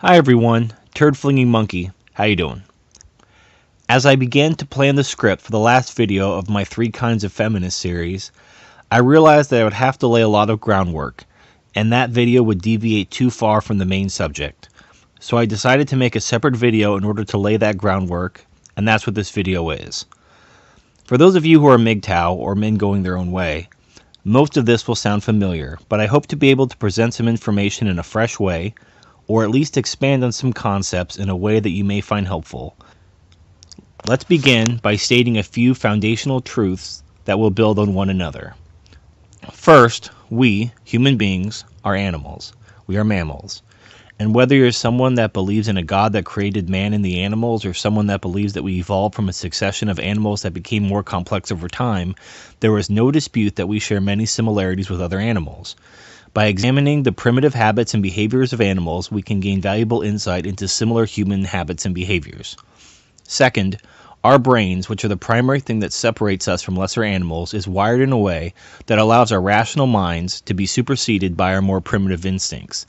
Hi everyone, Turd Flinging Monkey. How you doing? As I began to plan the script for the last video of my 3 Kinds of Feminist series, I realized that I would have to lay a lot of groundwork, and that video would deviate too far from the main subject. So I decided to make a separate video in order to lay that groundwork, and that's what this video is. For those of you who are MGTOW, or men going their own way, most of this will sound familiar, but I hope to be able to present some information in a fresh way, or at least expand on some concepts in a way that you may find helpful. Let's begin by stating a few foundational truths that will build on one another. First, we, human beings, are animals. We are mammals. And whether you're someone that believes in a God that created man and the animals, or someone that believes that we evolved from a succession of animals that became more complex over time, there is no dispute that we share many similarities with other animals. By examining the primitive habits and behaviors of animals, we can gain valuable insight into similar human habits and behaviors. Second, our brains, which are the primary thing that separates us from lesser animals, is wired in a way that allows our rational minds to be superseded by our more primitive instincts.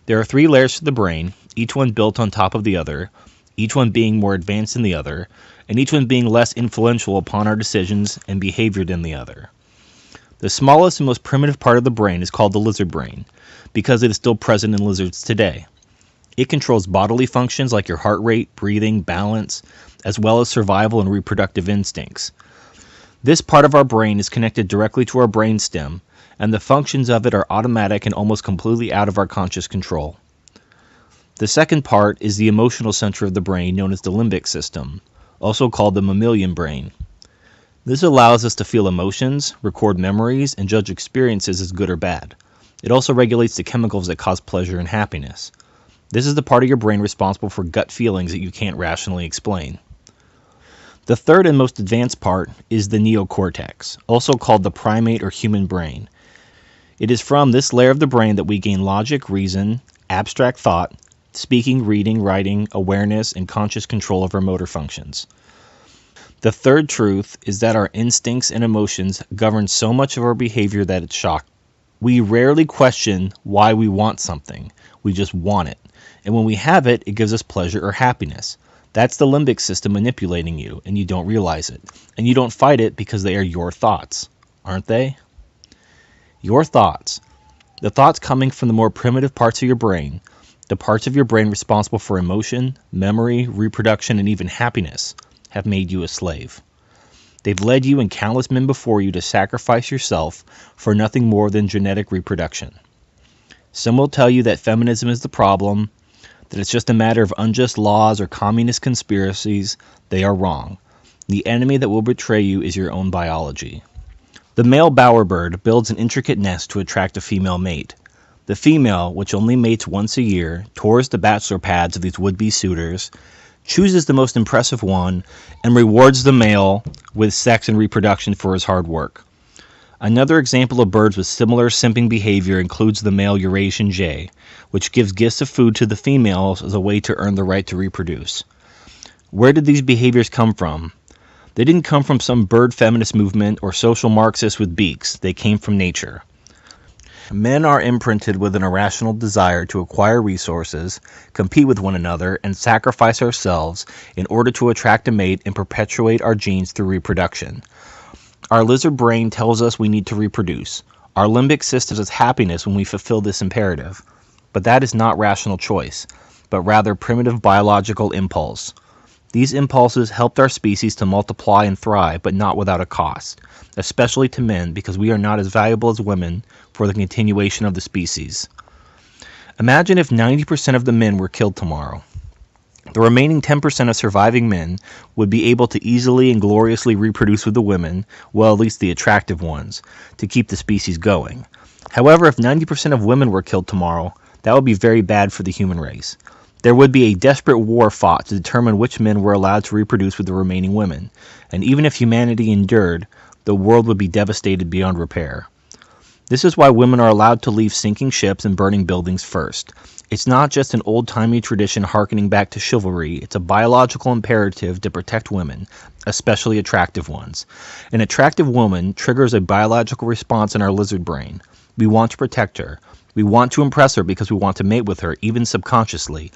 There are 3 layers to the brain, each one built on top of the other, each one being more advanced than the other, and each one being less influential upon our decisions and behavior than the other. The smallest and most primitive part of the brain is called the lizard brain, because it is still present in lizards today. It controls bodily functions like your heart rate, breathing, balance, as well as survival and reproductive instincts. This part of our brain is connected directly to our brainstem, and the functions of it are automatic and almost completely out of our conscious control. The second part is the emotional center of the brain, known as the limbic system, also called the mammalian brain. This allows us to feel emotions, record memories, and judge experiences as good or bad. It also regulates the chemicals that cause pleasure and happiness. This is the part of your brain responsible for gut feelings that you can't rationally explain. The third and most advanced part is the neocortex, also called the primate or human brain. It is from this layer of the brain that we gain logic, reason, abstract thought, speaking, reading, writing, awareness, and conscious control of our motor functions. The third truth is that our instincts and emotions govern so much of our behavior that it's shocking. We rarely question why we want something. We just want it. And when we have it, it gives us pleasure or happiness. That's the limbic system manipulating you, and you don't realize it. And you don't fight it because they are your thoughts, aren't they? Your thoughts. The thoughts coming from the more primitive parts of your brain, the parts of your brain responsible for emotion, memory, reproduction, and even happiness, have made you a slave. They've led you and countless men before you to sacrifice yourself for nothing more than genetic reproduction. Some will tell you that feminism is the problem, that it's just a matter of unjust laws or communist conspiracies. They are wrong. The enemy that will betray you is your own biology. The male bowerbird builds an intricate nest to attract a female mate. The female, which only mates once a year, tours the bachelor pads of these would-be suitors, chooses the most impressive one, and rewards the male with sex and reproduction for his hard work. Another example of birds with similar simping behavior includes the male Eurasian jay, which gives gifts of food to the females as a way to earn the right to reproduce. Where did these behaviors come from? They didn't come from some bird feminist movement or social Marxists with beaks. They came from nature. Men are imprinted with an irrational desire to acquire resources, compete with one another, and sacrifice ourselves in order to attract a mate and perpetuate our genes through reproduction. Our lizard brain tells us we need to reproduce. Our limbic system is happiness when we fulfill this imperative. But that is not rational choice, but rather primitive biological impulse. These impulses helped our species to multiply and thrive, but not without a cost, especially to men, because we are not as valuable as women for the continuation of the species. Imagine if 90% of the men were killed tomorrow. The remaining 10% of surviving men would be able to easily and gloriously reproduce with the women, well, at least the attractive ones, to keep the species going. However, if 90% of women were killed tomorrow, that would be very bad for the human race. There would be a desperate war fought to determine which men were allowed to reproduce with the remaining women, and even if humanity endured, the world would be devastated beyond repair. This is why women are allowed to leave sinking ships and burning buildings first. It's not just an old-timey tradition harkening back to chivalry, it's a biological imperative to protect women, especially attractive ones. An attractive woman triggers a biological response in our lizard brain. We want to protect her, We want to impress her because we want to mate with her, even subconsciously.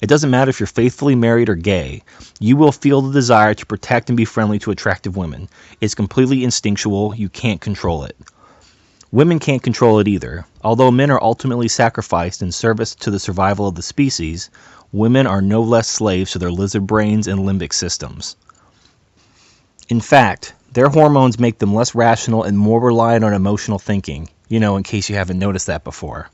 It doesn't matter if you're faithfully married or gay. You will feel the desire to protect and be friendly to attractive women. It's completely instinctual. You can't control it. Women can't control it either. Although men are ultimately sacrificed in service to the survival of the species, women are no less slaves to their lizard brains and limbic systems. In fact, their hormones make them less rational and more reliant on emotional thinking, in case you haven't noticed that before.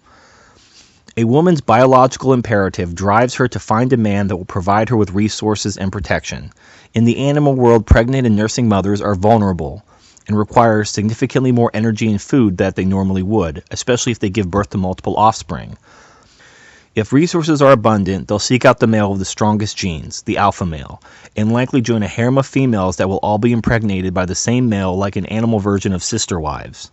A woman's biological imperative drives her to find a man that will provide her with resources and protection. In the animal world, pregnant and nursing mothers are vulnerable and require significantly more energy and food than they normally would, especially if they give birth to multiple offspring. If resources are abundant, they'll seek out the male with the strongest genes, the alpha male, and likely join a harem of females that will all be impregnated by the same male like an animal version of sister wives.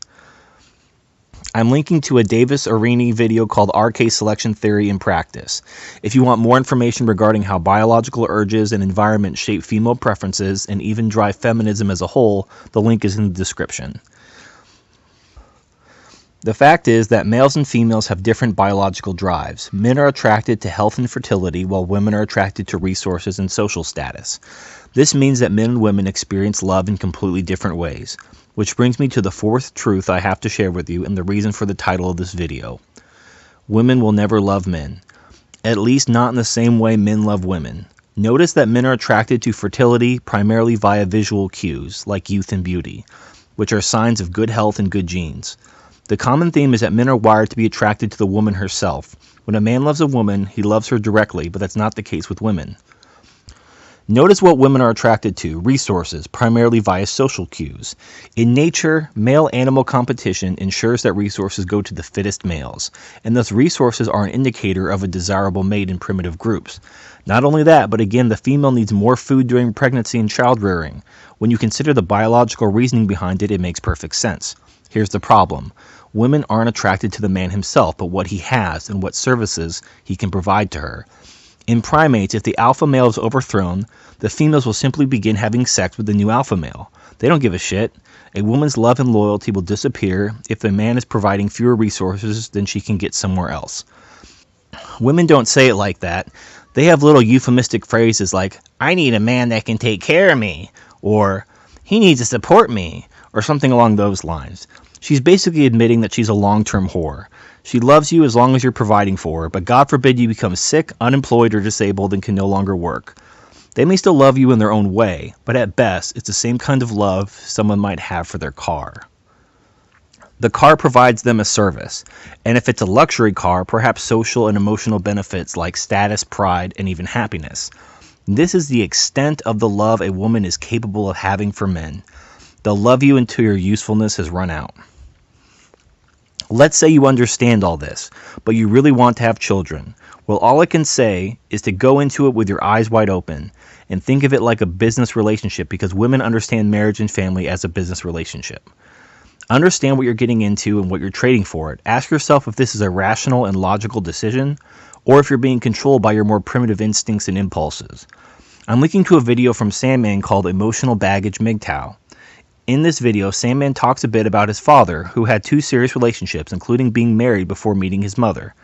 I'm linking to a Davis Arini video called RK Selection Theory in Practice. If you want more information regarding how biological urges and environment shape female preferences and even drive feminism as a whole, the link is in the description. The fact is that males and females have different biological drives. Men are attracted to health and fertility, while women are attracted to resources and social status. This means that men and women experience love in completely different ways. Which brings me to the fourth truth I have to share with you and the reason for the title of this video. Women will never love men. At least not in the same way men love women. Notice that men are attracted to fertility primarily via visual cues, like youth and beauty, which are signs of good health and good genes. The common theme is that men are wired to be attracted to the woman herself. When a man loves a woman, he loves her directly, but that's not the case with women. Notice what women are attracted to, resources, primarily via social cues. In nature, male-animal competition ensures that resources go to the fittest males, and thus resources are an indicator of a desirable mate in primitive groups. Not only that, but again, the female needs more food during pregnancy and child-rearing. When you consider the biological reasoning behind it, it makes perfect sense. Here's the problem. Women aren't attracted to the man himself, but what he has and what services he can provide to her. In primates, if the alpha male is overthrown, the females will simply begin having sex with the new alpha male. They don't give a shit. A woman's love and loyalty will disappear if a man is providing fewer resources than she can get somewhere else. Women don't say it like that. They have little euphemistic phrases like, I need a man that can take care of me, or he needs to support me, or something along those lines. She's basically admitting that she's a long-term whore. She loves you as long as you're providing for her, but God forbid you become sick, unemployed, or disabled and can no longer work. They may still love you in their own way, but at best, it's the same kind of love someone might have for their car. The car provides them a service, and if it's a luxury car, perhaps social and emotional benefits like status, pride, and even happiness. This is the extent of the love a woman is capable of having for men. They'll love you until your usefulness has run out. Let's say you understand all this, but you really want to have children. Well, all I can say is to go into it with your eyes wide open and think of it like a business relationship, because women understand marriage and family as a business relationship. Understand what you're getting into and what you're trading for it. Ask yourself if this is a rational and logical decision, or if you're being controlled by your more primitive instincts and impulses. I'm linking to a video from Sandman called Emotional Baggage MGTOW. In this video, Sandman talks a bit about his father, who had 2 serious relationships, including being married before meeting his mother.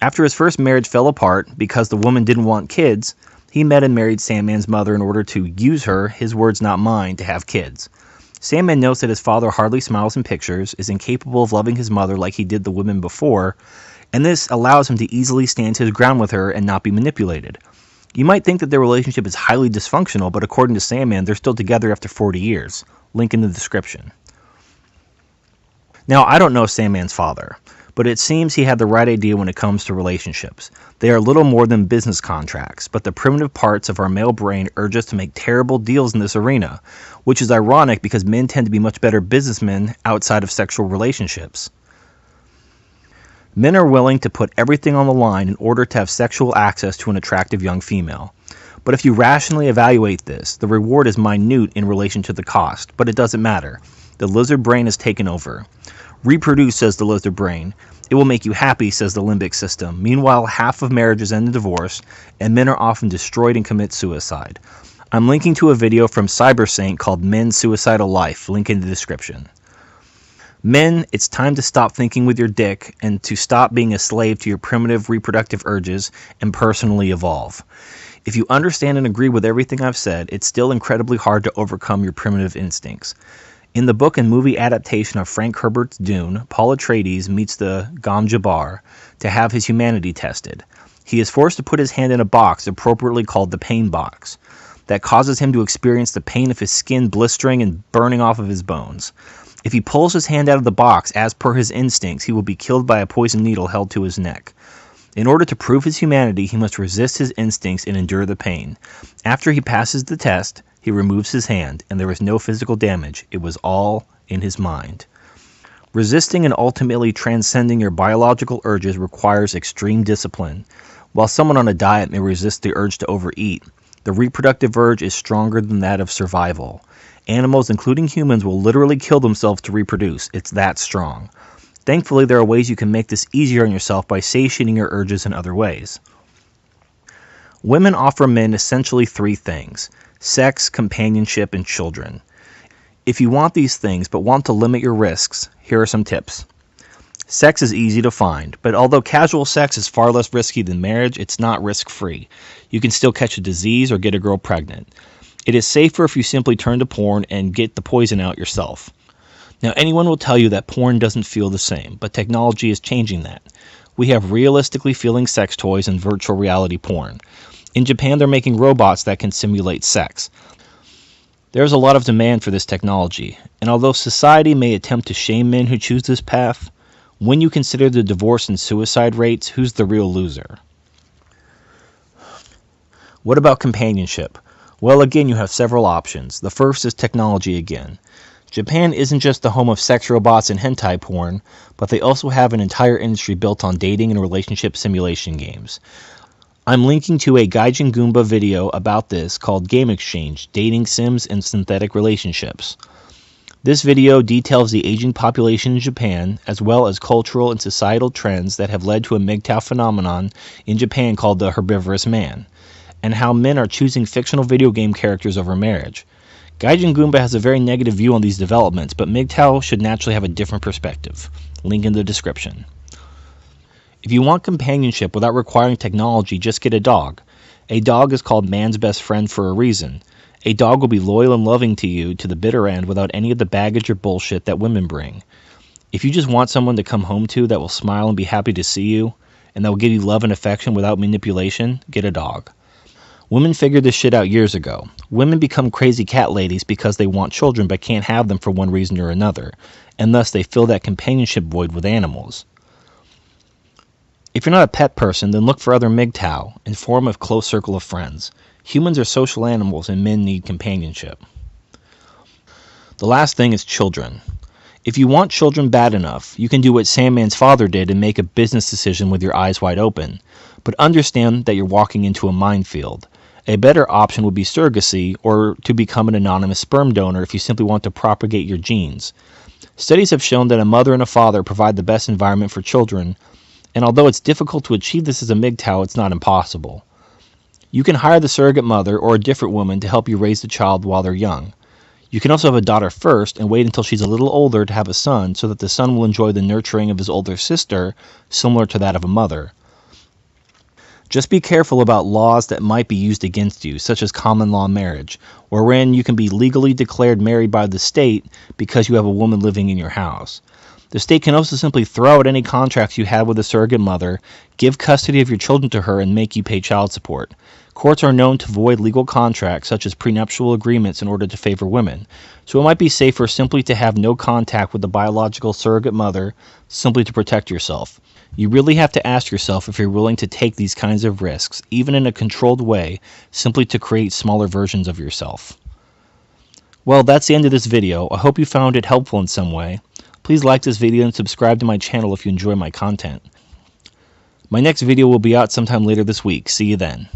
After his first marriage fell apart because the woman didn't want kids, he met and married Sandman's mother in order to use her, his words not mine, to have kids. Sandman notes that his father hardly smiles in pictures, is incapable of loving his mother like he did the women before, and this allows him to easily stand his ground with her and not be manipulated. You might think that their relationship is highly dysfunctional, but according to Sandman, they're still together after 40 years. Link in the description. Now, I don't know Sandman's father, but it seems he had the right idea when it comes to relationships. They are little more than business contracts, but the primitive parts of our male brain urge us to make terrible deals in this arena, which is ironic because men tend to be much better businessmen outside of sexual relationships. Men are willing to put everything on the line in order to have sexual access to an attractive young female. But if you rationally evaluate this, the reward is minute in relation to the cost, but it doesn't matter. The lizard brain has taken over. Reproduce, says the lizard brain. It will make you happy, says the limbic system. Meanwhile, half of marriages end in divorce, and men are often destroyed and commit suicide. I'm linking to a video from CyberSaint called Men's Suicidal Life, link in the description. Men, it's time to stop thinking with your dick and to stop being a slave to your primitive reproductive urges and personally evolve. If you understand and agree with everything I've said, it's still incredibly hard to overcome your primitive instincts. In the book and movie adaptation of Frank Herbert's Dune, Paul Atreides meets the Gom Jabbar to have his humanity tested. He is forced to put his hand in a box appropriately called the pain box that causes him to experience the pain of his skin blistering and burning off of his bones. If he pulls his hand out of the box as per his instincts, he will be killed by a poison needle held to his neck. In order to prove his humanity, he must resist his instincts and endure the pain. After he passes the test, he removes his hand, and there was no physical damage. It was all in his mind. Resisting and ultimately transcending your biological urges requires extreme discipline. While someone on a diet may resist the urge to overeat, the reproductive urge is stronger than that of survival. Animals, including humans, will literally kill themselves to reproduce. It's that strong. Thankfully, there are ways you can make this easier on yourself by satiating your urges in other ways. Women offer men essentially three things: sex, companionship, and children. If you want these things but want to limit your risks, here are some tips. Sex is easy to find, but although casual sex is far less risky than marriage, it's not risk-free. You can still catch a disease or get a girl pregnant. It is safer if you simply turn to porn and get the poison out yourself. Now, anyone will tell you that porn doesn't feel the same, but technology is changing that. We have realistically feeling sex toys and virtual reality porn. In Japan, they're making robots that can simulate sex. There's a lot of demand for this technology, and although society may attempt to shame men who choose this path, when you consider the divorce and suicide rates, who's the real loser? What about companionship? Well, again, you have several options. The first is technology again. Japan isn't just the home of sex robots and hentai porn, but they also have an entire industry built on dating and relationship simulation games. I'm linking to a Gaijin Goomba video about this called Game Exchange, Dating Sims and Synthetic Relationships. This video details the aging population in Japan, as well as cultural and societal trends that have led to a MGTOW phenomenon in Japan called the herbivorous man, and how men are choosing fictional video game characters over marriage. Gaijin Goomba has a very negative view on these developments, but MGTOW should naturally have a different perspective. Link in the description. If you want companionship without requiring technology, just get a dog. A dog is called man's best friend for a reason. A dog will be loyal and loving to you to the bitter end without any of the baggage or bullshit that women bring. If you just want someone to come home to that will smile and be happy to see you, and that will give you love and affection without manipulation, get a dog. Women figured this shit out years ago. Women become crazy cat ladies because they want children but can't have them for one reason or another, and thus they fill that companionship void with animals. If you're not a pet person, then look for other MGTOW and form a close circle of friends. Humans are social animals and men need companionship. The last thing is children. If you want children bad enough, you can do what Sandman's father did and make a business decision with your eyes wide open, but understand that you're walking into a minefield. A better option would be surrogacy, or to become an anonymous sperm donor if you simply want to propagate your genes. Studies have shown that a mother and a father provide the best environment for children, and although it's difficult to achieve this as a MGTOW, it's not impossible. You can hire the surrogate mother or a different woman to help you raise the child while they're young. You can also have a daughter first and wait until she's a little older to have a son so that the son will enjoy the nurturing of his older sister, similar to that of a mother. Just be careful about laws that might be used against you, such as common law marriage, wherein you can be legally declared married by the state because you have a woman living in your house. The state can also simply throw out any contracts you had with a surrogate mother, give custody of your children to her, and make you pay child support. Courts are known to void legal contracts such as prenuptial agreements in order to favor women, so it might be safer simply to have no contact with the biological surrogate mother simply to protect yourself. You really have to ask yourself if you're willing to take these kinds of risks, even in a controlled way, simply to create smaller versions of yourself. Well, that's the end of this video. I hope you found it helpful in some way. Please like this video and subscribe to my channel if you enjoy my content. My next video will be out sometime later this week. See you then.